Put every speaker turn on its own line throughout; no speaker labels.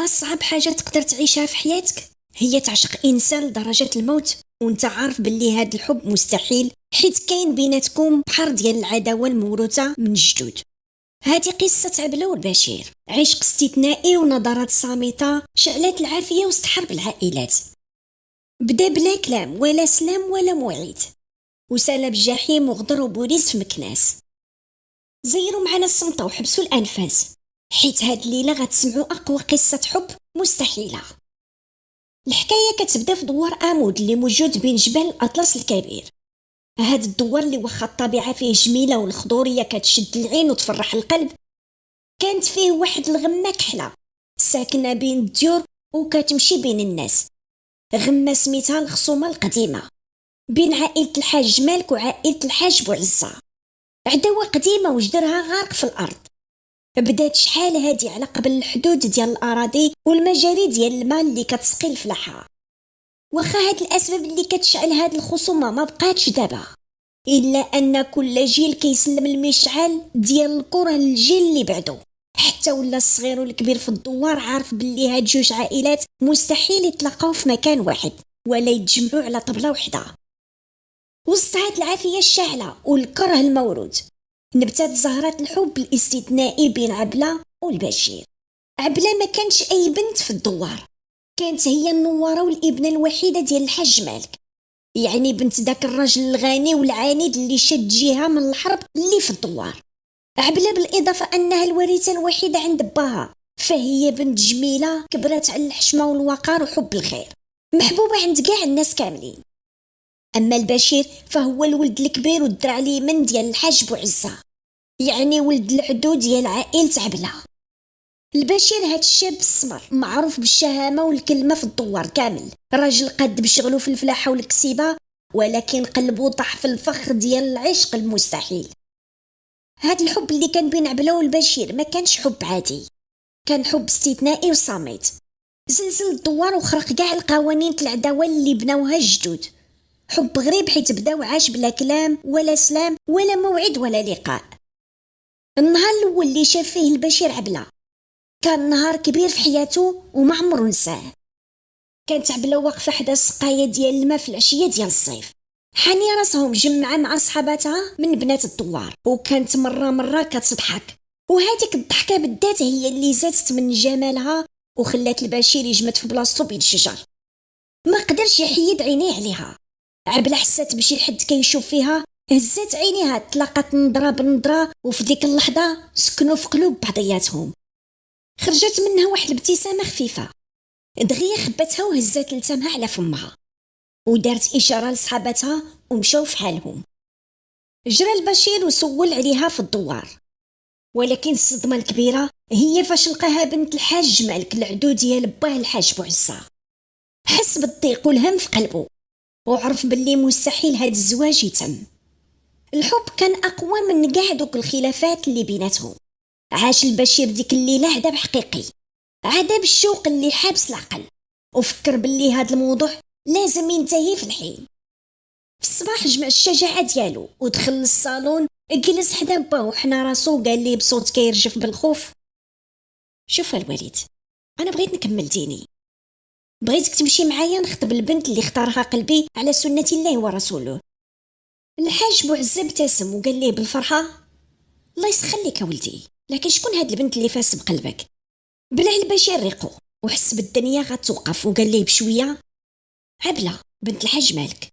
أصعب حاجة تقدر تعيشها في حياتك هي تعشق إنسان لدرجة الموت وانت عارف باللي هاد الحب مستحيل، حيت كاين بيناتكم بحر ديال العداوة الموروثة من جدود. هذه قصة عبلة والبشير، عشق استثنائي ونظرات صامتة شعلات العافية وسط حرب العائلات. بدا بلا كلام ولا سلام ولا موعد، وسالب الجحيم وغدر وبوليس في مكناس. زيروا معنا الصمتة وحبسوا الأنفاس، حيت هاد الليلة غتسمعوا أقوى قصة حب مستحيلة. الحكاية كتبدا في دوار آمود اللي موجود بين جبال الأطلس الكبير. هاد الدوار اللي واخا الطبيعة فيه جميلة والخضورية كتشد العين وتفرح القلب، كانت فيه واحد الغمة كحلة ساكنة بين الديور وكتمشي بين الناس. غمة سميتها الخصومة القديمة، بين عائلة الحاج مالك وعائلة الحاج بوعزة، عداوة قديمة وجدرها غارق في الأرض. بدات شحال هادي على قبل الحدود ديال الأراضي والمجاري ديال الماء اللي كتسقي الفلاحة. واخا هاد الأسباب اللي كتشعل هاد الخصومة ما بقاتش دابا، إلا أن كل جيل كيسلم المشعل ديال الكره للجيل اللي بعدو، حتى ولا الصغير والكبير في الدوار عارف باللي هاد جوج عائلات مستحيل يتلاقاو في مكان واحد ولا يتجمعوا على طبلة وحدة. وسط هاد العافية الشاعلة والكره المورود نبتات زهرة الحب الاستثنائي بين عبلة والبشير. عبلة ما كانش أي بنت في الدوار، كانت هي النوارة والابنة الوحيدة ديال الحاج مالك، يعني بنت داك الرجل الغني والعنيد اللي شد جهة من الحرب اللي في الدوار. عبلة بالإضافة أنها الوريثة الوحيدة عند باها، فهي بنت جميلة كبرت على الحشمة والوقار وحب الخير، محبوبة عند كاع الناس كاملين. أما البشير فهو الولد الكبير والدرع اليمن ديال الحاج بوعزة، يعني ولد العدو ديال عائلة عبلة. البشير هاد الشاب السمر معروف بالشهامة والكلمة في الدوار كامل، راجل قد بشغلو في الفلاحة والكسيبة، ولكن قلبو طاح في الفخ ديال العشق المستحيل. هاد الحب اللي كان بين عبلة والبشير ما كانش حب عادي، كان حب استثنائي وصامت، زلزل الدوار وخرق كاع القوانين العداوة اللي بناوها الجدود. حب غريب حيت بدا وعاش بلا كلام ولا سلام ولا موعد ولا لقاء. النهار الاول اللي شاف فيه البشير عبلة كان نهار كبير في حياته وما عمره نساه. كانت عبلة واقفه حدا السقايه ديال الماء في العشيه ديال الصيف، حانيه راسهم مجمعه مع صحاباتها من بنات الدوار، وكانت مره كتضحك، وهذيك الضحكه بالذات هي اللي زادت من جمالها وخلات البشير يجمد في بلاصتو بين الشجر. ما قدرش يحيد عينيه عليها. عبلة حسات بشي حد كيشوف فيها، هزات عينيها تلاقات نظرة بنظرة، وفي ديك اللحظة سكنوا في قلوب بعضياتهم. خرجت منها واحد الابتسامة خفيفة، دغيا خبتها وهزات لسانها على فمها ودارت إشارة لصحابتها ومشاو في حالهم. جرى البشير وسول عليها في الدوار، ولكن الصدمة الكبيرة هي فاش لقاها بنت الحاج مالك العدو ديال باه الحاج بوعزة. حس بالضيق والهم في قلبه وعرف باللي مستحيل هاد الزواج يتم. الحب كان أقوى من قاع دوك الخلافات اللي بيناتهم. عاش البشير ديك الليلة عذاب حقيقي، عذاب الشوق اللي حابس العقل، وفكر باللي هاد الموضوع لازم ينتهي في الحين. في الصباح جمع الشجاعة ديالو ودخل للصالون، جلس حدا باه وحنا راسو وقال لي بصوت كيرجف بالخوف: شوف الوليد، أنا بغيت نكمل ديني، بغيتك تمشي معايا نخطب البنت اللي اختارها قلبي على سنة الله ورسوله. الحاج بوعزة ابتسم وقال ليه بالفرحة: الله يسخليك يا ولدي، لكن شكون هاد البنت اللي فاس بقلبك؟ بلع البشير ريقو وحس بالدنيا غتوقف وقال ليه بشوية: عبلة بنت الحاج مالك.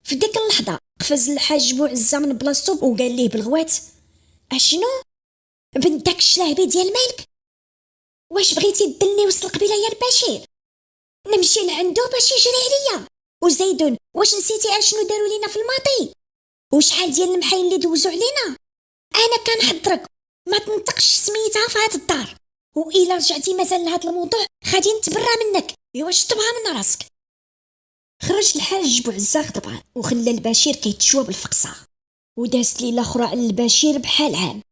في ديك اللحظة قفز الحاج بوعزة من بلاصتو وقال ليه بالغوات: اشنو؟ بنت داك الشلاهبي ديال مالك؟ واش بغيتي تدلني وسط القبيلة يا البشير؟ نمشي لعندو باش يجري عليا؟ وزيدون واش نسيتي اشنو داروا لينا في الماضي وشحال ديال المحايل اللي دوزوا علينا؟ انا كنحضرك ما تنطقش سميتها في هاد الدار، وإلا رجعتي مازال لهاد الموضوع غادي نتبرى منك. ايوا شطبها من راسك. خرج الحاج بوعزة غضبان وخلى البشير كيتشوى بالفقصه، ودازت ليله اخرى على البشير بحال عام.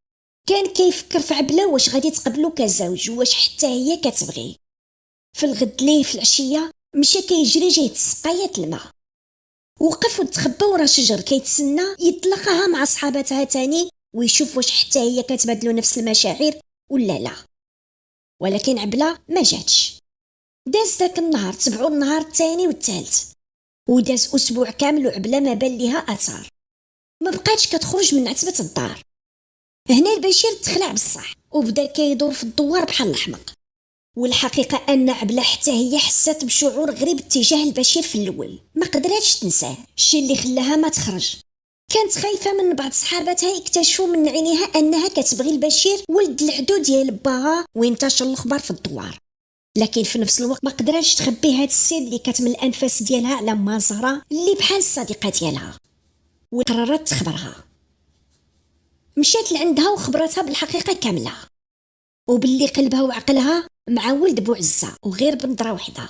كان كيفكر في عبلة واش غادي تقبلو كزوج واش حتى هي كتبغي. في الغد ليه في العشيه مشى كيجري جهه السقايه الماء، وقف وتخبى ورا شجر كيتسنى يتلاقاها مع صحاباتها تاني ويشوف واش حتى هي كتبادلو نفس المشاعر ولا لا. ولكن عبلة ما جاتش. داز داك النهار تبعو النهار الثاني والثالث، وداز اسبوع كامل وعبلة ما بان ليها اثار، ما بقاتش كتخرج من عتبة الدار. هنا البشير تخلع بصح وبدا كيدور في الدوار بحال الحمق. والحقيقه ان عبلة حتى هي حست بشعور غريب اتجاه البشير في الاول، ما قدراتش تنساه. الشيء اللي خلاها ما تخرج، كانت خايفه من بعض صحاباتها يكتشفوا من عينيها انها كتبغي البشير ولد العدو ديال باها وينتشر الاخبار في الدوار. لكن في نفس الوقت ما قدراتش تخبي هاد السر اللي كتم الانفاس ديالها على ما زهره اللي بحال الصديقه ديالها، وقررت تخبرها. مشات لعندها وخبرتها بالحقيقه كامله، وباللي قلبها وعقلها مع ولد بوعزه وغير بنظره وحده.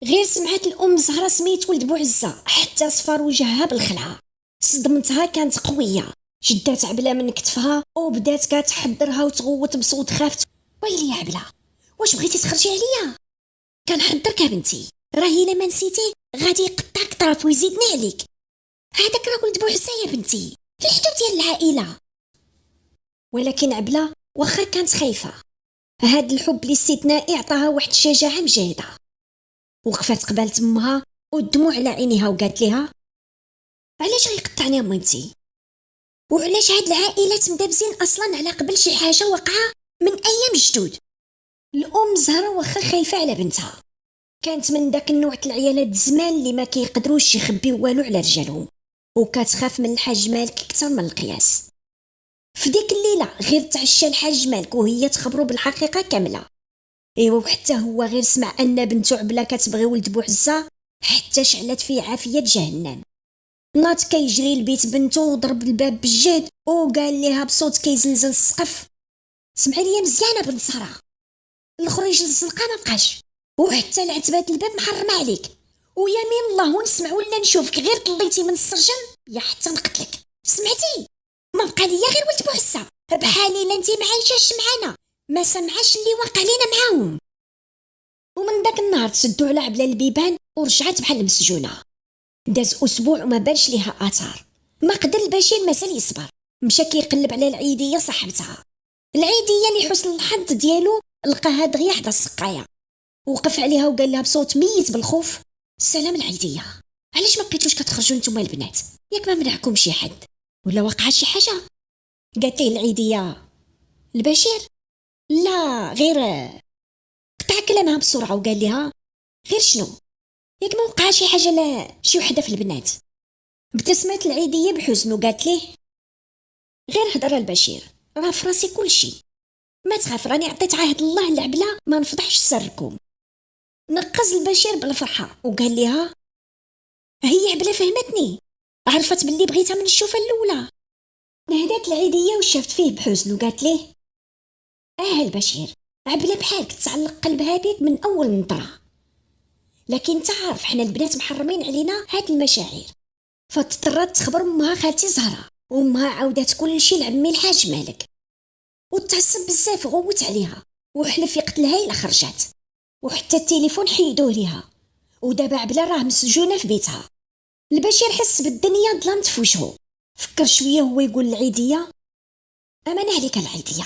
غير سمعت الام زهره سميت ولد بوعزه حتى صفر وجهها بالخلعه. صدمتها كانت قويه، شدات عبلة من كتفها وبدات كتحضرها وتغوت بصوت خافت. ويلي يا عبلة، واش بغيتي تخرجي عليا؟ كنحضرك يا بنتي، راهي الا ما نسيتي غادي يقطعك طرف ويزيدني عليك. هذاك راه ولد بوعزه يا بنتي، في الحدود ديال العائله. ولكن عبلة واخا كانت خايفه، هاد الحب الاستثنائي عطاها واحد الشجاعه مجهده. وقفت قبال تمها والدموع على عينيها وقالت لها: علاش غيقطعني امتي؟ وعلاش هاد العائلات مدابزين اصلا على قبل شي حاجه وقعه من ايام جدود؟ الام زهره واخا خايفه على بنتها، كانت من داك النوع العيالات الزمان اللي ما كيقدروش يخبيو والو على رجالهم، وكتخاف من الحاج مالك اكثر من القياس. في ديك الليله غير تعشى الحاج مالك وهي تخبرو بالحقيقه كامله. ايوا وحتى هو غير سمع ان بنته عبلة كتبغي ولد بوعزه حتى شعلت فيه عافيه جهنم. ناض كيجري لبيت بنته وضرب الباب بالجهد وقال ليها بصوت كيزلزل السقف: سمعي لي مزيانه بنت زهره، الخروج للزنقه ما بقاش، وحتى العتبات الباب محرمه عليك، ويمين الله ونسمع ولا نشوفك غير طليتي من السرجم يا حتى نقتلك. سمعتي؟ ما بقى ليا غير ولد بوعزه بحالي لا انت معايشاش معانا، ما سمعاش اللي واقع لينا معاهم. ومن داك النهار تسدوا على عبلة البيبان ورجعت بحال المسجونه. داز اسبوع وما بانش ليها اثار. ما قدر البشير مازال يصبر، مشى كيقلب على العيديه صاحبتها. العيديه اللي حسن الحظ ديالو لقاها دغيا حدا السقايه، وقف عليها وقال لها بصوت ميت بالخوف: السلام العيديه، علاش ما بقيتوش كتخرجوا نتوما البنات؟ ياك ما منعكم شي حد ولا وقع شي حاجه؟ قالت ليه العيديه: البشير لا غير. قطع كلامها بسرعه وقال لها: غير شنو؟ ياك ما وقع شي حاجه لا شي وحده في البنات؟ ابتسمت العيديه بحزن وقالت ليه: غير هضر البشير، راه في راسي كل شيء، ما تخاف راني عطيت عهد الله لعبلة ما نفضحش سركم. نقز البشير بالفرحه وقال لها: هي عبلة فهمتني، عرفت باللي بغيتها من الشوفه الاولى. نهدات العيديه وشافت فيه بحزن وقالت ليه: البشير، عبلة بحالك تعلق قلبها بيك من اول نظره، لكن تعرف حنا البنات محرمين علينا هاد المشاعر. فاضطرت تخبر امها خالتي زهره، وامها عاودات كل شيء لعمي الحاج مالك، وتعصب بزاف غوت عليها وحلف يقتلها الا خرجت، وحتى التليفون حيدوه ليها. ودابا عبلة راه مسجونه في بيتها. البشير حس بالدنيا ظلمت في وجهه، فكر شويه هو يقول العيديه: امان عليك العيديه،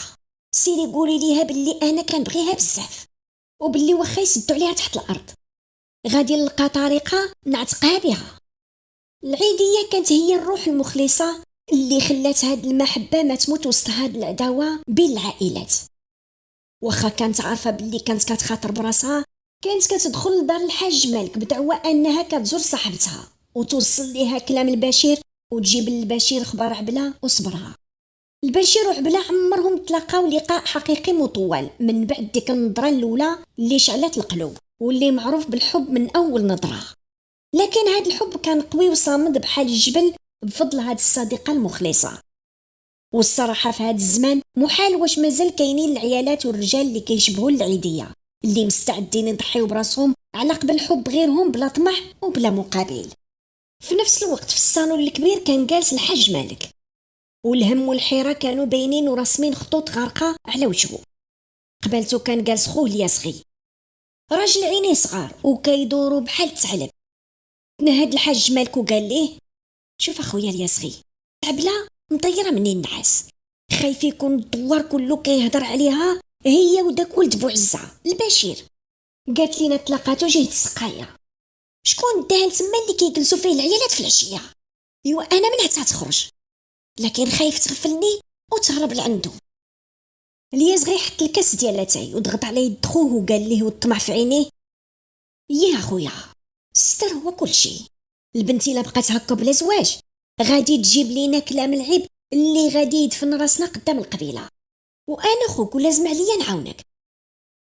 سيري قولي ليها باللي انا كنبغيها بزاف، وباللي واخا يسدوا عليها تحت الارض غادي نلقى طريقه نعتقها بها. العيديه كانت هي الروح المخلصه اللي خلات هاد المحبه ما تموت وسط هاد العداوه بين العائلات. واخا كانت عارفه باللي كانت كتخاطر براسها، كانت كتدخل لدار الحاج مالك بدعوى انها كتزور صاحبتها وتوصل ليها كلام البشير وتجيب للبشير خبر عبلة وصبرها. البشير وعبلة عمرهم تلاقاو لقاء حقيقي مطول من بعد ديك النظره الاولى اللي شعلت القلوب واللي معروف بالحب من اول نظره. لكن هاد الحب كان قوي وصامد بحال الجبل بفضل هاد الصديقه المخلصه. والصراحه في هاد الزمان محال واش مازال كاينين العيالات والرجال اللي كيشبهوا العيديه، اللي مستعدين يضحيو براسهم على قبل حب غيرهم بلا طمع وبلا مقابل. في نفس الوقت في الصالون الكبير كان جالس الحاج مالك، والهم والحيره كانوا باينين وراسمين خطوط غارقه على وجهه. قبلته كان جالس خوه الياسغي، راجل عينيه صغار وكيدوروا بحال الثعلب. نهاد الحاج مالك وقال ليه: شوف اخويا الياسغي، عبلة مطيره مني النعاس، خايف يكون الدوار كله كيهضر عليها هي وداك ولد بوعزة البشير. قالت لينا تلاقاتو جهة السقاية. شكون داها لتما اللي كيجلسوا فيه العيالات في العشيه؟ ايوا انا من حتى تخرج، لكن خايف تغفلني وتهرب لعندو. الياس غير حط الكاس ديال لاتاي وضغط على يد خوه وقال ليه والطمع في عينيه: يا خويا الستر هو كل شيء. البنت الا بقات هكا بلا زواج غادي تجيب لينا كلام العيب اللي غادي يدفن راسنا قدام القبيله، وانا خوك ولازم عليا نعاونك.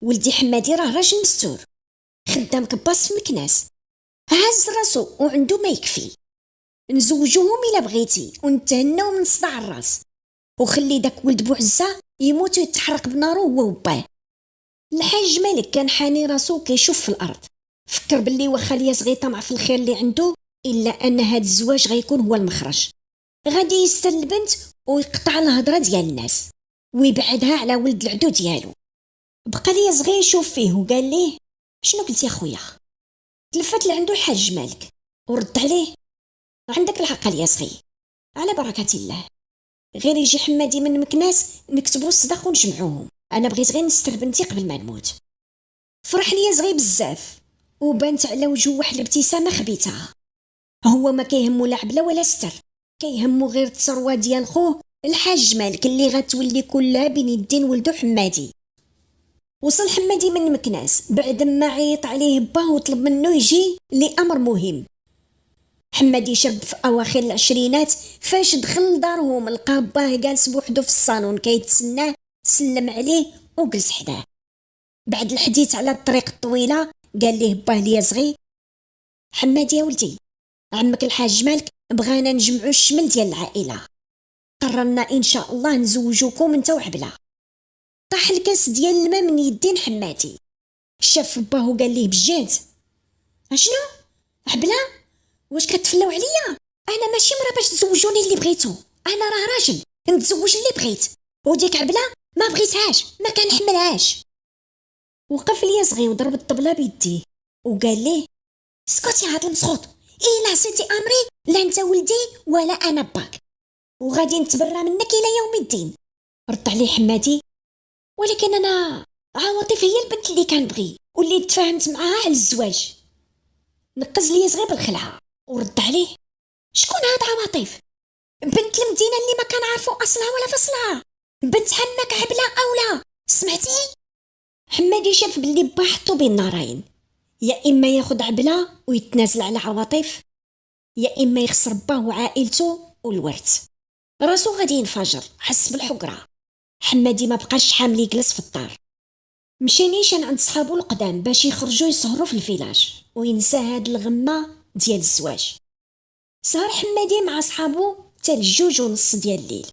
ولدي حمادي راه راجل مستور، خدام كباس في مكناس، هز راسو وعنده ما يكفي. نزوجوهم الا بغيتي ونتهناو من صداع الراس، وخلي داك ولد بوعزة يموت ويتحرق بنارو هو وباه. الحاج مالك كان حاني راسو كيشوف في الارض، فكر باللي واخا الياس غي طمع في الخير اللي عنده، الا ان هاد الزواج غيكون هو المخرج. غادي يستل البنت ويقطع الهضره ديال الناس ويبعدها على ولد العدو ديالو. بقى الياس غير يشوف فيه وقال ليه: شنو قلت يا خويا؟ تلفت لعندو الحاج مالك ورد عليه: عندك الحق الياس غي، على بركه الله، غير يجي حمادي من مكناس نكتبوا الصداق ونجمعوهم، انا بغيت غير نستر بنتي قبل ما نموت. فرح ليا صغير بزاف وبانت على وجهه واحد الابتسامه خبيتها. هو ما كيهمو لا عبله ولا ستر، كيهمو غير الثروه ديال خوه الحاج مالك اللي غتولي كلها بين يدين ولدو حمادي. وصل حمادي من مكناس بعد ما عيط عليه باه وطلب منه يجي لامر مهم. حمادي شاب في اواخر العشرينات، فاش دخل لدارهم لقى باه جالس بوحدو في الصالون كيتسناه، سلم عليه وجلس حداه. بعد الحديث على الطريق الطويله قال ليه باه ليا صغي: حمادي يا ولدي، عمك الحاج مالك بغانا نجمعوا الشمل ديال العائله، قررنا ان شاء الله نزوجوكم انت وعبله. طاح الكاس ديال الماء من يدين حمادي، شاف باه وقال ليه بجد: اشنو عبله؟ واش كتفلاو عليا؟ انا ماشي مرا باش تزوجوني اللي بغيتو، انا راه راجل نتزوج اللي بغيت، وديك عبله ما بغيتهاش ما كنحملهاش. وقف ليا صغير وضرب الطبله بيديه وقال ليه: اسكت يا هاد المسخوط، الا عصيتي امري لا انت ولدي ولا انا باك، وغادي نتبرى منك الى يوم الدين. رد عليه حمادي: ولكن انا عواطف هي البنت اللي كنبغي واللي تفاهمت معاها على الزواج. نقز ليا صغير بالخلعه ورد عليه: شكون هاد عواطف؟ بنت المدينه اللي ما كنعرفوا اصلها ولا فصلها، بنت حماك عبله اولا، سمعتي؟ حمادي شاف باللي با حطو بين نارين، يا اما ياخد عبله ويتنازل على عواطف، يا اما يخسر باه وعائلته والورث. راسو غادي ينفجر، حس بالحقره. حمادي ما بقاش حامل يجلس في الدار، مشى نيشان عند صحابو القدام باش يخرجوا يسهروا في الفيلاج وينسى هاد الغمه ديال الزواج. سهر حمادي مع صحابو حتى الجوج ونص ديال الليل،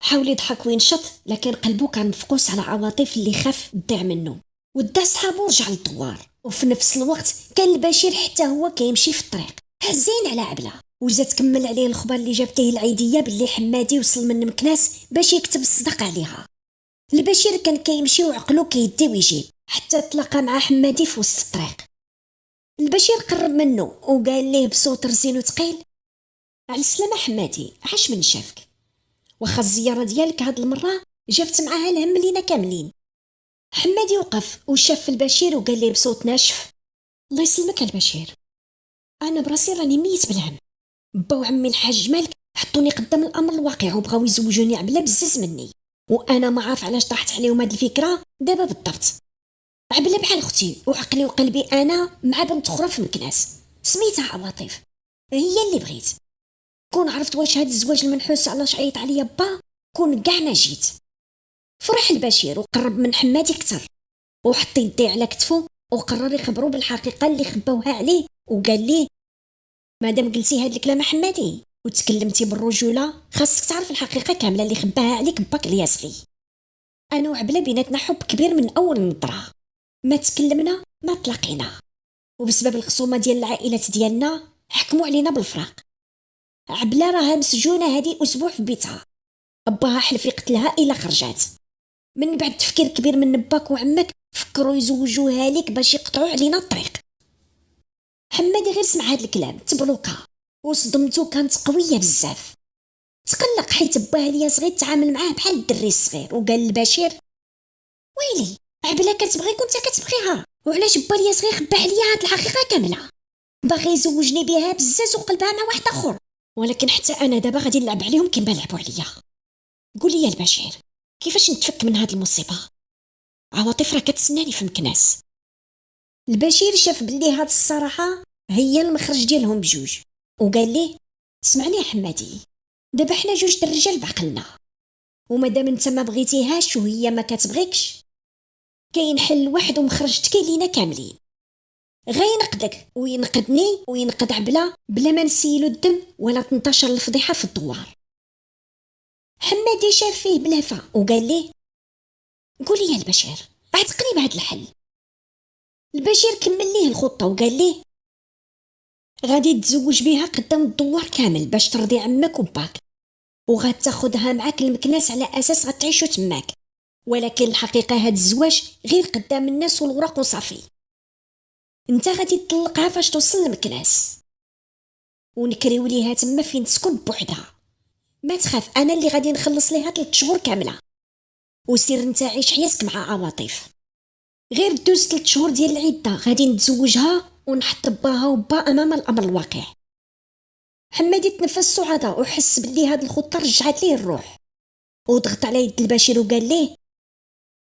حاول يضحك وينشط لكن قلبو كان مفقوس على عواطف اللي خاف تضيع منه. ودا صحابو رجع للدوار، وفي نفس الوقت كان البشير حتى هو كيمشي في الطريق حزين على عبله. وجا تكمل عليه الخبر اللي جابته العيديه باللي حمادي وصل من مكناس باش يكتب الصداق عليها. البشير كان كيمشي وعقلو كيدي ويجيب حتى تلاقى مع حمادي في وسط الطريق. البشير قرب منه وقال ليه بصوت رزين وثقيل: على السلامه حمادي، عاش من شافك، واخا الزياره ديالك هاد المره جابت معاها الهم لينا كاملين. حمادي وقف وشاف البشير وقال ليه بصوت ناشف: الله يسلمك البشير، انا براسي راني ميت بالهم. با وعمي الحاج مالك حطوني قدام الامر الواقع وبغاو يزوجوني عبله بزز مني، وانا ما عارف علاش طاحت عليهم هاد الفكره دابا بالضبط. عبله بحال اختي وعقلي وقلبي انا مع بنت اخرى في مكناس سميتها عواطف، هي اللي بغيت. كون عرفت واش هاد الزواج المنحوس علاش عيط عليا با كون كاع ما جيت. فرح البشير وقرب من حمادي كتر وحط يديه على كتفه وقرر يخبرو بالحقيقه اللي خباوها عليه، وقال ليه: مادام قلتي هاد الكلام حمادي وتكلمتي بالرجوله خاصك تعرف الحقيقه كامله اللي خباها عليك باك الياسغي. انا وعبله بيناتنا حب كبير من اول نظره، ما تكلمنا ما تلاقينا، وبسبب الخصومه ديال العائلات ديالنا حكموا علينا بالفراق. عبله راها مسجونه هادي اسبوع في بيتها، باها حلف يقتلها الا خرجات. من بعد تفكير كبير من باك وعمك فكروا يزوجوها لك باش يقطعوا علينا الطريق. حمادي غير سمع هاد الكلام تبلوكا وصدمته كانت قويه بزاف. تقلق حيت باه ليا صغير تعامل معاه بحال الدري الصغير وقال البشير: ويلي، عبلة كتبغيك وانت كتبغيها، وعلاش بالي صغير خبى عليا هاد الحقيقه كامله؟ باغي يزوجني بها بزاز وقلبها مع واحد اخر، ولكن حتى انا دابا غادي نلعب عليهم كما لعبوا عليا. قول لي يا البشير، كيفاش نتفك من هاد المصيبه؟ عواطف راه كتسناني في مكناس. البشير شاف بلي هاد الصراحه هي المخرج ديالهم بجوج، وقال ليه اسمعني يا حمادي، دابا حنا جوج الرجال بعقلنا، ومادام انت ما بغيتيهاش وهي ما كتبغيكش، كاين حل واحد ومخرج تكي لينا كاملين، غينقدك وينقدني وينقد عبله بلا ما نسيلو الدم ولا تنتشر الفضيحه في الدوار. حمادي شاف فيه بلهفه وقال ليه قولي يا البشير، عتقني بهاد الحل. البشير كمل ليه الخطه وقال ليه غادي تزوج بها قدام الدوار كامل باش ترضي عمك وباك، وغتاخدها معاك المكناس على اساس غتعيشوا تماك، ولكن الحقيقه هاد الزواج غير قدام الناس والوراق وصافي. انت غادي تطلقها فاش توصل للمكناس، ونكريو ليها تما فين تسكن بوحدها. ما تخاف، انا اللي غادي نخلص ليها 3 شهور كامله، وسير انت عيش حياتك مع عواطف. غير دوز 3 شهور ديال العده غادي نتزوجها ونحط باها وبا امام الامر الواقع. حمادي تنفس صعدا وحس بلي هاد الخطه رجعت ليه الروح، وضغط على يد البشير وقال ليه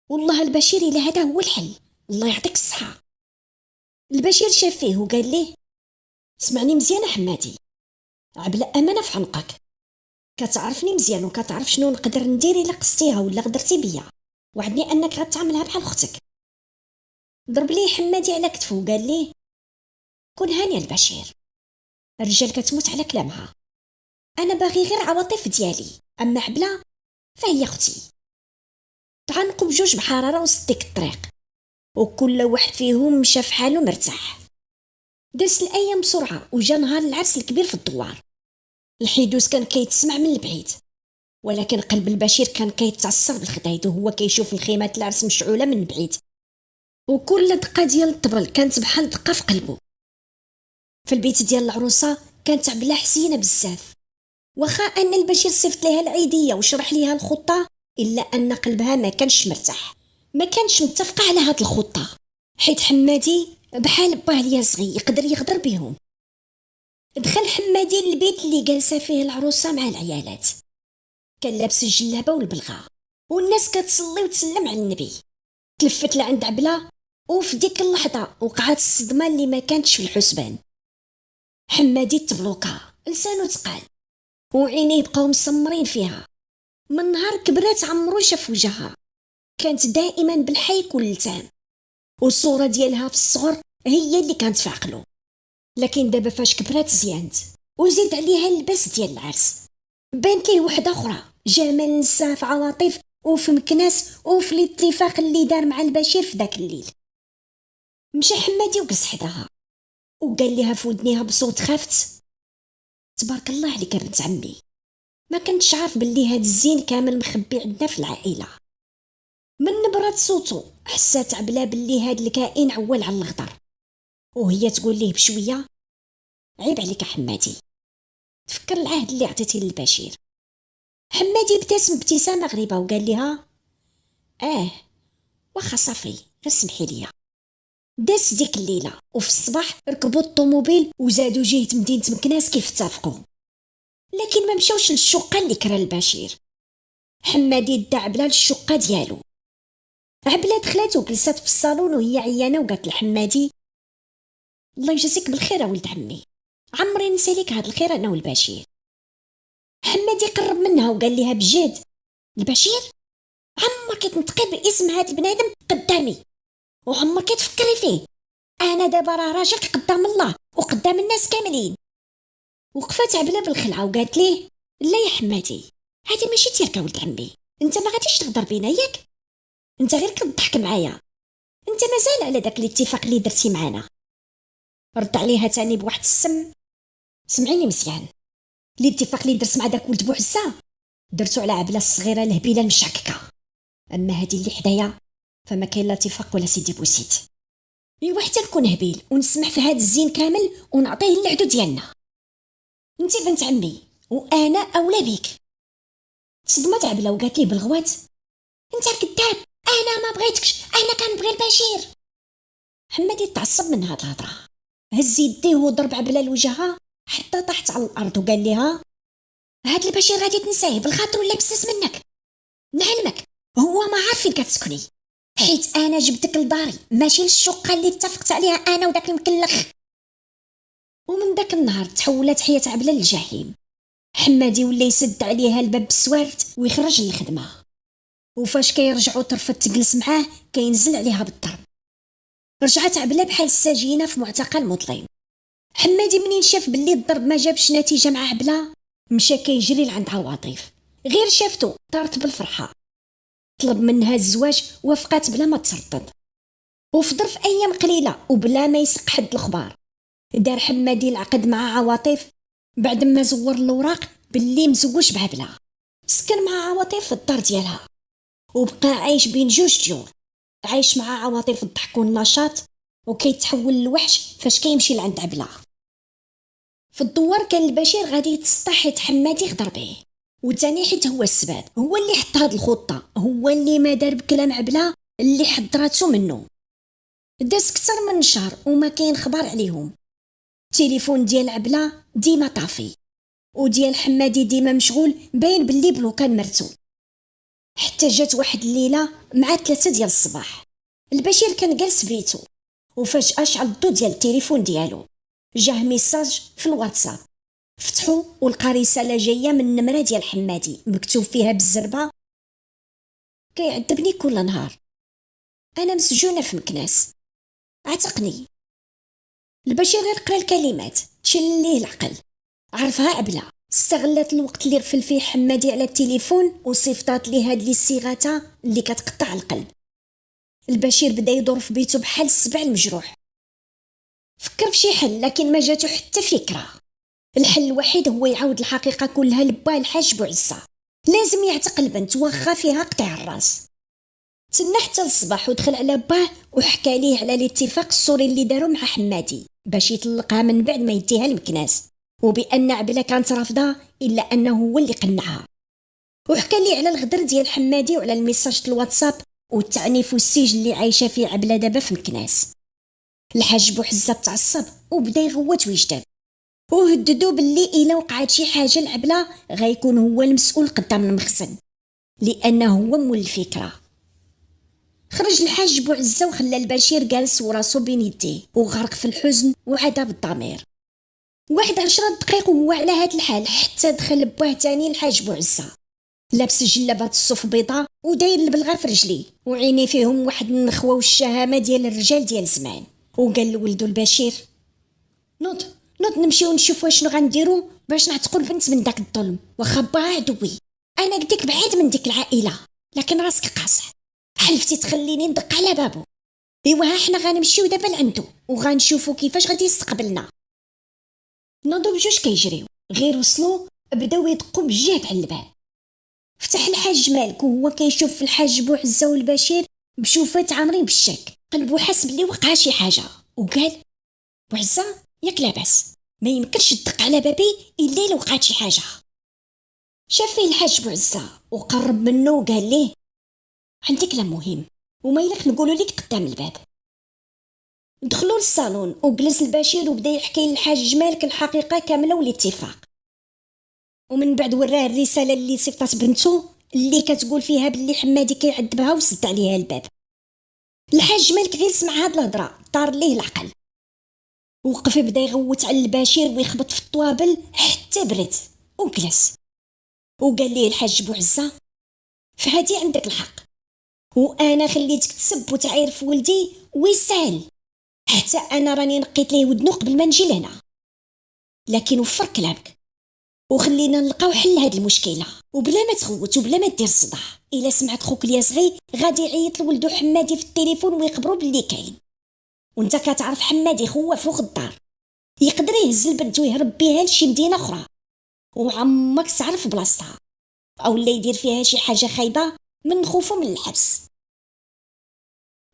والله البشير الا هذا هو الحل، الله يعطيك الصحه. البشير شاف فيه وقال ليه اسمعني مزيان حمادي، عبله امانه في عنقك، كتعرفني مزيان وكتعرف شنو نقدر ندير الا قصتيها ولا غدرتي بيا، وعدني انك غتعاملها بحال اختك. ضرب ليه حمادي على كتفه وقال ليه كون هاني البشير، الرجال كتموت على كلامها، انا باغي غير عواطف ديالي، اما عبله فهي اختي. تعنقوا بجوج بحراره وصديك الطريق، وكل واحد فيهم مشى في حاله مرتاح. داز الايام بسرعه وجا نهار العرس الكبير في الدوار. الحيدوس كان كيتسمع من البعيد، ولكن قلب البشير كان كيتعصر بالخدايد وهو كيشوف الخيمات العرس مشعوله من بعيد، وكل دقه ديال الطبل كانت بحال دقه في قلبه. في البيت ديال العروسه كانت عبله حسينه بزاف، واخا ان البشير صيفط ليها العيديه وشرح ليها الخطه، الا ان قلبها ما كانش مرتاح، ما كانش متفقه على هاد الخطه، حيت حمادي بحال باه ليا صغير يقدر يغدر بهم. دخل حمادي للبيت اللي جالسه فيه العروسه مع العيالات، كان لابس الجلابه والبلغه، والناس كتصلي وتسلم على النبي. تلفت لعند عبله، وفي ديك اللحظه وقعت الصدمه اللي ما كانتش في الحسبان. حمادي تبلوكا، لسانو تقال، وعينيه بقاو مسمرين فيها. من نهار كبرات عمرو شاف وجهها، كانت دائما بالحيك واللتام، والصوره ديالها في الصغر هي اللي كانت في عقلو. لكن دابا فاش كبرات زيانت وزيد عليها اللباس ديال العرس، بانت ليه وحده اخرى، جمال نساها في عواطف وفي مكناس وفي الاتفاق اللي دار مع البشير في ذاك الليل. مشى حمادي وجلس حداها وقال لها في ودنيها بصوت خافت تبارك الله عليك يا بنت عمي، ما كنتش عارف باللي هاد الزين كامل مخبي عندنا في العائله. من نبرة صوتو حسات عبلا باللي هاد الكائن عوال على الغدر، وهي تقول ليه بشويه عيب عليك يا حمادي، تفكر العهد اللي عطيتي للبشير. حمادي ابتسم ابتسامه غريبه وقال لها واخا صافي غير سمحي ليا. داس ديك الليله وفي الصباح ركبوا الطوموبيل وزادوا جهه مدينه مكناس كيف اتفقوا، لكن ما مشاوش للشقه اللي كرا البشير. حمادي دا عبله للشقه ديالو. عبله دخلت وجلست في الصالون وهي عيانه وقالت لحمادي الله يجازيك بالخير يا ولد عمي، عمري نسى لك هاد الخير انا والبشير. حمادي قرب منها وقال لها بجد البشير عمرك تنطقي باسم هاد البنادم قدامي، وعمرك تفكري فيه، انا دابا راه راجلك قدام الله وقدام الناس كاملين. وقفت عبله بالخلعه وقالت ليه لا يا حمادي، هادي ماشي تيركا ولد عمي، انت ما غاديش تغدر بينا ياك، انت غير كتضحك معايا، انت مازال على داك الاتفاق اللي درتي معانا. رد عليها تاني بواحد السم، سمعيني مزيان، الاتفاق اللي درت مع داك ولد بوعزه درتو على عبله الصغيره الهبيله المشعككه، اما هادي اللي حدايا فما كاين لا اتفاق ولا سيدي بوسيت. ايوا حتى نكون هبيل ونسمح في هاد الزين كامل ونعطيه للعدو ديالنا، انت بنت عمي وانا اولى بيك. تصدمت عبله وقالت ليه بالغوات انت كذاب، انا ما بغيتكش، انا كنبغي البشير. حمادي تعصب من هاد الهضره، هز يديه وضرب عبله لوجهها حتى طاحت على الارض وقال لها هاد البشير غادي تنساه بالخاطر ولا بساس منك. نعلمك هو ما عارف فين كتسكني، حيت انا جبتك لداري ماشي للشقه اللي اتفقت عليها انا وداك المكلخ. ومن داك النهار تحولت حياة عبلة للجحيم. حمادي ولا يسد عليها الباب بالسوارت ويخرج للخدمة، وفاش كيرجعوا ترفد تجلس معاه كينزل عليها بالضرب. رجعت عبلة بحال السجينة في معتقل مظلم. حمادي منين شاف باللي الضرب ما جابش نتيجة مع عبلة مشى كيجري لعند عواطف، غير شافته طارت بالفرحة، طلب منها الزواج وافقات بلا ما تردد. وفي ظرف ايام قليلة وبلا ما يسق حد الخبار دار حمادي العقد مع عواطف بعد ما زور الوراق باللي مزوج بعبلة. سكن مع عواطف في الدار ديالها وبقى عايش بين جوج ديور، عايش مع عواطف الضحك والنشاط وكيتحول للوحش فاش كيمشي لعند عبلة. في الدوار كان البشير غادي يتسطح حيت حمادي غدر به، وتاني حيت هو السبب، هو اللي حط هاد الخطة، هو اللي ما دار بكلام عبلة اللي حضراتو منه. داز كتر من شهر وما كاين خبر عليهم. التليفون ديال عبلة ديما طافي وديال حمادي ديما مشغول، باين باللي بلوكان مرتو. حتى جات واحد الليله مع 3 ديال الصباح، البشير كان جالس بيتو وفجأة شعل الضو ديال التليفون ديالو، جاه ميساج في الواتساب. فتحو ولقى رسالة جاية من النمرة ديال حمادي مكتوب فيها بالزربة كيعذبني كل نهار، أنا مسجونة في مكناس، عتقني. البشير غير قرا الكلمات تشل ليه العقل، عرفها عبلة، استغلت الوقت اللي غفل فيه حمادي على التليفون وصيفطات ليه هاد لي صيغاتا اللي كتقطع القلب. البشير بدا يدور في بيته بحال السبع المجروح، فكر في شي حل لكن ما جاتو حتى فكرة. الحل الوحيد هو يعاود الحقيقة كلها لباه الحاج بوعزة، لازم يعتق البنت واخا فيها قطع الراس. تسنى حتى الصباح ودخل على باه وحكى ليه على الاتفاق السوري اللي دارو مع حمادي باش يطلقها من بعد ما يديها المكناس، وبان عبلة كانت رافضه الا انه هو اللي قنعها. وحكى لي على الغدر ديال حمادي وعلى الميساج الواتساب والتعنيف والسجن اللي عايشه فيه عبلة دابا في مكناس. الحاج بوحزة تعصب وبدا يغوت ويجتاب، وهددو باللي الا وقعت شي حاجه لعبلة غيكون هو المسؤول قدام المخزن لانه هو مول الفكره. خرج الحاج بوعزة وخلى البشير جالس وراسو بين يديه وغرق في الحزن وعذاب الضمير. 10 دقائق وهو على هاد الحال حتى دخل بوه تاني الحاج بوعزة لابس جلابات الصوف بيضاء وداير البلغه في رجليه وعيني فيهم واحد النخوه والشهامه ديال الرجال ديال زمان. وقال لولدو البشير نوض نمشيو نشوفوا شنو غنديروا باش نعتقوا البنت من داك الظلم، واخا باها عدوي انا قديك بعيد من ديك العائله لكن راسك قاصح، حلفتي تخليني ندق على بابو. ايوا ها حنا غنمشيو دابا لعندو وغنشوفوا كيفاش غادي يستقبلنا. نوضو بجوج كيجريو، غير وصلوا بداو يدقوا بجهد على الباب. فتح الحاج مالك وهو كيشوف في الحاج بوعزة والبشير بشوفات عامرين بالشك، قلبو حس بلي وقع شي حاجه وقال بوعزة ياك لاباس، ما يمكنش تدق على بابي الا لو وقعت شي حاجه. شاف فيه الحاج بوعزة وقرب منه وقال ليه عندي كلام مهم وما يلك نقولوا لك قدام الباب. دخلوا للصالون وجلس البشير وبدا يحكي للحاج مالك الحقيقه كامله والاتفاق، ومن بعد وراه الرساله اللي صيفطات بنته اللي كتقول فيها باللي حمادي كيعذبها وسد عليها الباب. الحاج مالك غير سمع هاد الهضره طار ليه العقل، وقف بدا يغوت على البشير ويخبط في الطوابل حتى برد وجلس. وقال ليه الحاج بوعزة فهادي عندك الحق، وانا خليتك تسب وتعاير في ولدي ويسهل، حتى انا راني نقيت ليه ودنو قبل ما نجي لهنا، لكن وفر كلامك وخلينا نلقاو حل هاد المشكله وبلا ما تخوت وبلا ما دير صداع. الا سمعت خوك الياسغي غادي يعيط لولدو حمادي في التليفون ويخبرو باللي كاين، وانت كتعرف حمادي خوف وغدار، يقدر يهز البنت ويهرب بيها لشي مدينه اخرى وعمك تعرف بلاصتها، او اللي يدير فيها شي حاجه خايبه من خوفه من الحبس.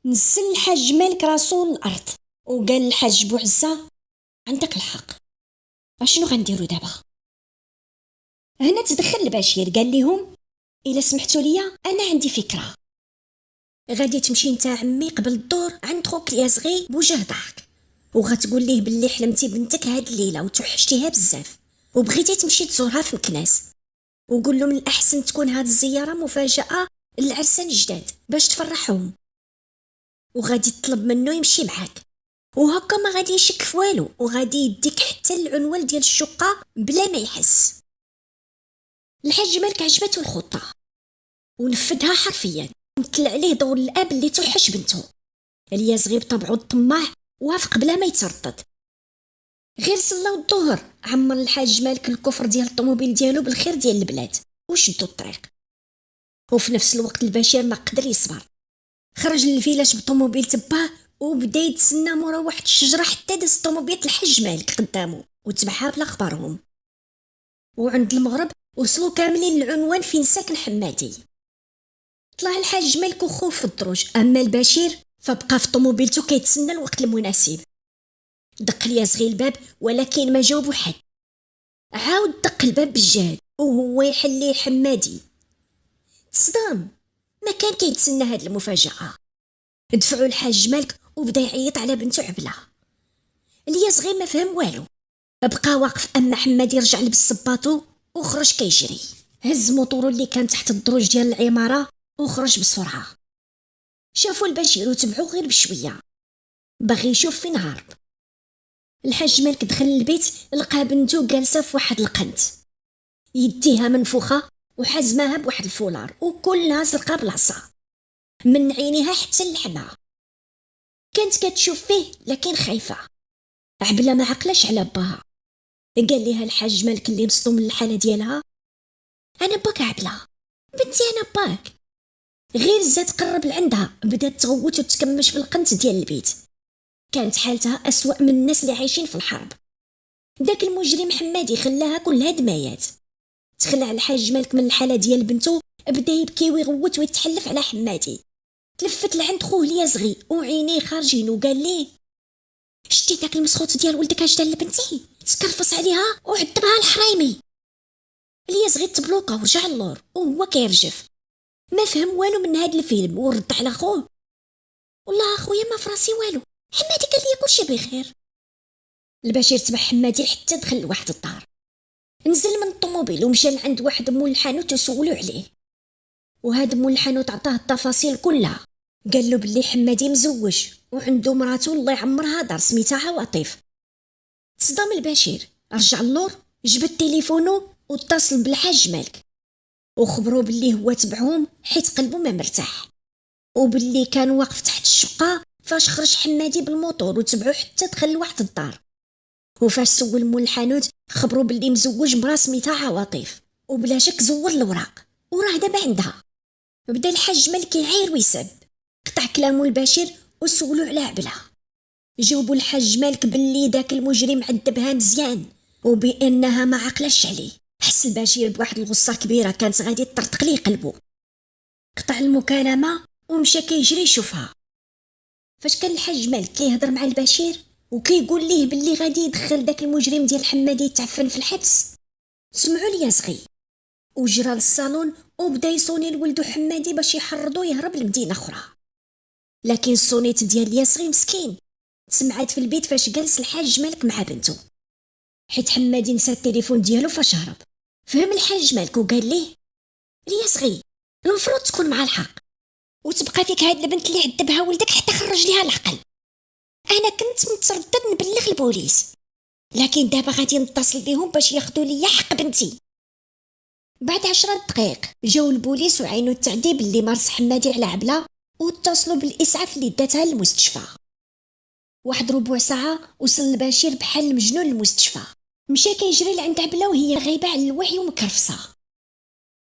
نزل الحاج مالك راسو الارض وقال الحاج بوعزة عندك الحق، اشنو غنديروا دابا؟ هنا تدخل البشير قال لهم الا سمحتوا ليا انا عندي فكره. غادي تمشي نتا عمي قبل الدور عند خوك يا صغي بوجه ضحك، وغتقول ليه باللي حلمتي بنتك هاد الليله وتوحشتيها بزاف وبغيتي تمشي تزورها في مكناس، وقول له من الاحسن تكون هاد الزياره مفاجاه للعرسان الجداد باش تفرحهم، وغادي تطلب منه يمشي معاك، وهكا ما غادي يشك في والو وغادي يديك حتى العنوان ديال الشقه بلا ما يحس. الحاج مالك عجبته الخطه ونفذها حرفيا، مثل عليه دور الاب اللي توحش بنته. اليازغي بطبعه الطماع وافق بلا ما يتردد. غير صلاو الظهر عمر الحاج مالك الكفر ديال الطوموبيل ديالو بالخير ديال البلاد وشدوا الطريق، وفي نفس الوقت البشير ما قدر يصبر، خرج للفيلاج بطوموبيل تباه وبدا يتسنى مورا واحد الشجره حتى داز طوموبيل الحاج مالك قدامه وتبعها بلا خبرهم. وعند المغرب وصلوا كاملين العنوان فين ساكن حمادي. طلع الحاج مالك وخوه في الدروج، اما البشير فبقى في طوموبيلته كيتسنى الوقت المناسب. دق اليازغي الباب ولكن ما جاوبو حد، عاود دق الباب بالجهد وهو يحل حمادي. تصدم، ما كان كيتسنى هاد المفاجأة. دفعوا الحاج مالك وبدا يعيط على بنته عبلة. اليازغي ما فهم والو، بقى واقف، اما حمادي رجع لبس صباطو وخرج كيجري، هز موطورو اللي كان تحت الدروج ديال العمارة وخرج بسرعة. شافوا البشير وتبعوه غير بشوية، باغي يشوف فين هارب. الحاج مالك دخل البيت لقى بنته جالسة في واحد القنت، يديها منفوخة وحزمها بواحد الفولار وكلها زرقاء بالعصا، من عينيها حتى اللحمة. كانت كتشوف فيه لكن خايفة. عبلة ما عقلاش على باها، قال ليها الحاج مالك اللي مصدوم من الحالة ديالها: أنا باك عبلة بنتي، أنا باك. غير زاد قرب لعندها بدات تغوت وتكمش في القنت ديال البيت. كانت حالتها أسوأ من الناس اللي عايشين في الحرب. داك المجرم حمادي خلاها كلها دمايات. تخلع الحاج مالك من الحالة ديال بنته، بدا يبكي ويغوت ويتحلف على حمادي. تلفت لعند خوه اليازغي وعينيه خارجين وقال ليه: شتي داك المسخوط ديال ولدك اش دار لبنتي؟ تكرفص عليها وعذبها الحرايمي. اليازغي تبلوكا ورجع اللور وهو كيرجف، ما فهم والو من هاد الفيلم ورد على خوه: والله اخويا ما فراسي والو، حمادي قال لي كلشي بخير. البشير تبع حمادي حتى دخل لواحد الدار، نزل من الطوموبيل ومشى لعند واحد مول الحانوت وسولو عليه، وهاد مول الحانوت عطاه التفاصيل كلها. قال له باللي حمادي مزوج وعنده مراته الله يعمرها دار سميتها عواطف. تصدم البشير، رجع اللور، جبد تليفونه واتصل بالحاج مالك وخبروا باللي هو تبعهم حيت قلبه ما مرتاح، وباللي كان واقف تحت الشقة فاش خرج حمادي بالموطور وتبعو حتى دخل لواحد الدار. وفاش سول مول الحانوت خبروا باللي مزوج مرا سميتها عواطف، وبلا شك زور الوراق وراه دابا عندها. بدا الحاج مالك يعاير ويسب، قطع كلامه البشير وسولو على عبلة. جاوبوا الحاج مالك باللي داك المجرم عذبها مزيان وبانها ما عقلاش عليه. حس البشير بواحد الغصه كبيره كانت غادي تطرطق ليه قلبه، قطع المكالمه ومشى كيجري يشوفها. فاش كان الحاج مالك كيهضر مع البشير وكيقول ليه باللي غادي يدخل داك المجرم ديال حمادي يتعفن في الحبس، سمعوا اليازغي وجرى للصالون وبدا يصوني لولدو حمادي باش يحرضو يهرب لمدينه اخرى. لكن الصونيت ديال اليازغي مسكين سمعت في البيت فاش جلس الحاج مالك مع بنته، حيت حمادي نسى التليفون ديالو فاش هرب. فهم الحاج مالك وقال ليه: اليازغي المفروض تكون مع الحق وتبقى فيك هاد البنت اللي عذبها ولدك حتى خرج ليها العقل. انا كنت متردد نبلغ البوليس، لكن دابا غادي نتصل بهم باش ياخذوا لي حق بنتي. بعد 10 دقائق جاو البوليس وعينوا التعذيب اللي مارس حمادي على عبلة واتصلوا بالاسعاف اللي داتها للمستشفى. واحد ربع ساعه وصل البشير بحال المجنون للمستشفى، مشى كيجري لعند عبلة وهي غايبه على الوعي ومكرفصه.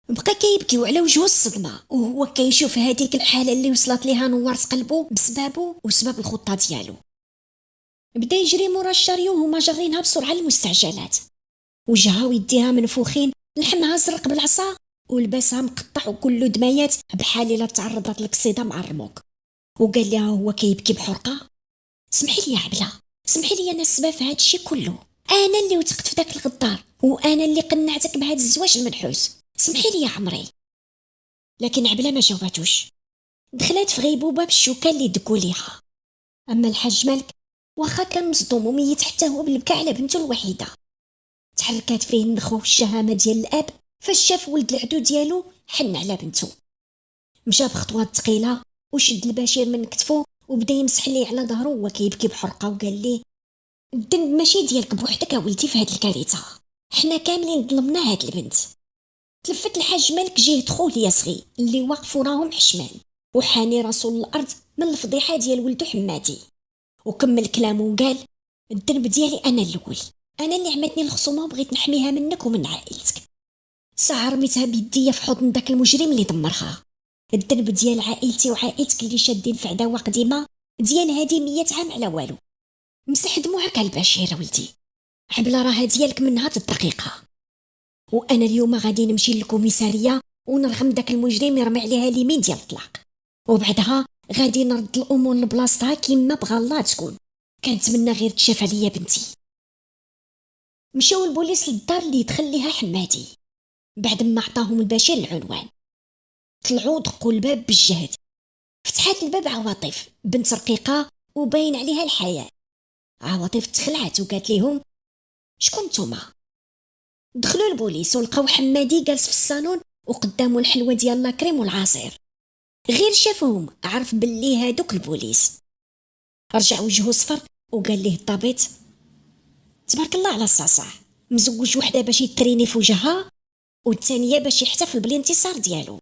بقى كيبكي على وجهه الصدمه وهو كيشوف هذيك الحاله اللي وصلت ليها نورت قلبه بسببه وسبب الخطه ديالو. بدا يجري مورا الشاريو وهما جارينها بسرعه المستعجلات، وجهها ويديها منفوخين، لحمها زرق بالعصا ولباسها مقطع وكله دمايات بحال الا تعرضت لقصيده مع الرموك. وقال لها هو كيبكي بحرقه: سمحي لي يا عبلة، سمحي لي انا السبب في هذا الشيء كله، انا اللي وثقت في داك الغدار وانا اللي قنعتك بهذا الزواج المنحوس، سمحي لي يا عمري. لكن عبلة ما جاوباتوش، دخلت في غيبوبة بالشوكة اللي دقوا ليها. أما الحاج مالك واخا كان مصدوم وميت حتى هو بالبكا على بنته الوحيدة. تحركات فيه النخوة والشهامة ديال الأب فاش شاف ولد العدو ديالو حن على بنته. مشى بخطوات ثقيلة وشد البشير من كتفه وبدا يمسح ليه على ظهره وهو كيبكي بحرقة وقال ليه: الذنب ماشي ديالك بوحدك ولدي في هاد الكارثة، حنا كاملين ظلمنا هاد البنت. تلفت الحاج مالك جهة خوه صغي اللي واقف وراهم حشمان وحاني راسو الارض من الفضيحه ديال ولدو حماتي، وكمل كلامه وقال: الذنب ديالي انا الاول، انا اللي عمتني الخصومه وبغيت نحميها منك ومن عائلتك. ساعه رميتها بيديا في حضن داك المجرم اللي دمرها. الذنب ديال عائلتي وعائلتك اللي شادين في عداوه قديمه ديال هادي 100 عام على والو. مسح دموعك على البشير ولدي، عبله راه ديالك من هاد الدقيقه. وانا اليوم غادي نمشي للكوميساريه ونرغم داك المجرم يرمي عليها اليمين ديال الطلاق، وبعدها غادي نرد الامور لبلاصتها كيما بغى الله تكون. كنتمنى غير تشاف عليا بنتي. مشاو البوليس للدار اللي يدخل ليها حماتي بعد ما عطاهم البشير العنوان. طلعوا دقوا الباب بالجهد. فتحت الباب عواطف بنت رقيقه وباين عليها الحياة. عواطف تخلعت وقالت لهم: شكون نتوما؟ دخلوا البوليس ولقاو حمادي جالس في الصالون وقدامه الحلوه ديال لاكريم والعصير. غير شافهم عرف باللي هادوك البوليس. رجع وجهه صفر وقال ليه الضابط: تبارك الله على الصاصع، مزوج وحده باش يتريني في وجهها والثانيه باش يحتفل بالانتصار ديالو.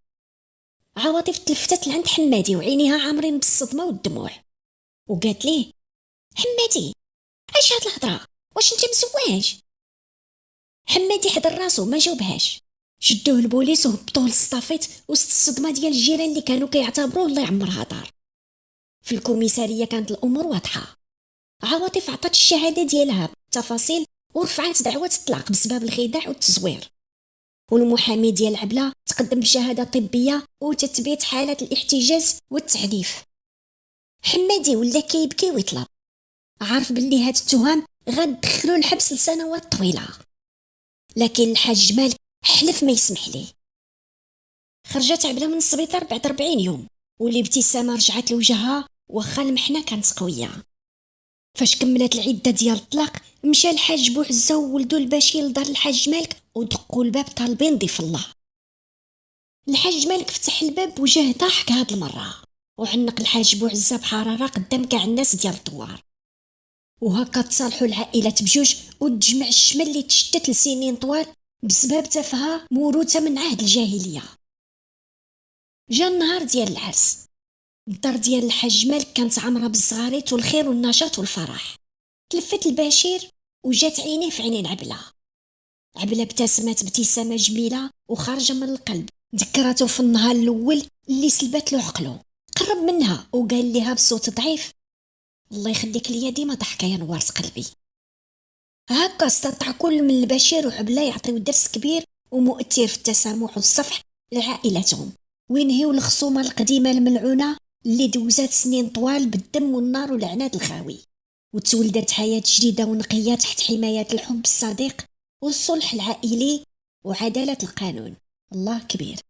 عواطف تلفتت لعند حمادي وعينيها عامرين بالصدمه والدموع وقالت ليه: حمادي اش هاد الهضره؟ واش انت مزواج؟ حمادي حضر راسو ما جاوبهاش. شدوه البوليس وهبطوه للصافيت وسط الصدمه ديال الجيران اللي كانوا كيعتبروه الله يعمرها دار. في الكوميساريه كانت الامور واضحه. عواطف عطات الشهاده ديالها بالتفاصيل ورفعت دعوه الطلاق بسبب الخداع والتزوير، والمحامي ديال عبله تقدم بشهاده طبيه وتثبيت حاله الاحتجاز والتعنيف. حمادي ولا كيبكي ويطلب، عارف باللي هاد التهم غادخلو الحبس لسنوات طويله، لكن الحاج مالك حلف ما يسمح ليه. خرجت عبله من السبيطار بعد 40 يوم والابتسامه رجعت لوجهها واخا المحنه كانت قويه. فاش كملت العده ديال الطلاق مشى الحاج بوعزه وولدو البشير لدار الحاج مالك ودقوا الباب طالبين ضيف الله. الحاج مالك فتح الباب بوجه ضاحك هاد المره وعنق الحاج بوعزه بحراره قدام كاع الناس ديال الدوار. وهكا تصالحوا العائلات بجوج وتجمع الشمل اللي تشتت لسنين طوال بسبب تفاهه موروثه من عهد الجاهليه. جا النهار ديال العرس. الدار ديال الحاج مالك كانت عامره بالزغاريت والخير والنشاط والفرح. تلفت البشير وجات عينيه في عينين عبله. عبله ابتسمت ابتسامه جميله وخارجه من القلب، ذكرته في النهار الاول اللي سلبت له عقله. قرب منها وقال لها بصوت ضعيف: الله يخليك ليا ديما ضحكه يا نوار قلبي. هكا استطاع كل من البشير وعبله يعطيو درس كبير ومؤثر في التسامح والصفح لعائلتهم، وينهيو الخصومه القديمه الملعونه اللي دوزات سنين طوال بالدم والنار والعناد الخاوي، وتولدت حياه جديده ونقيه تحت حمايه الحب الصديق والصلح العائلي وعداله القانون. الله كبير.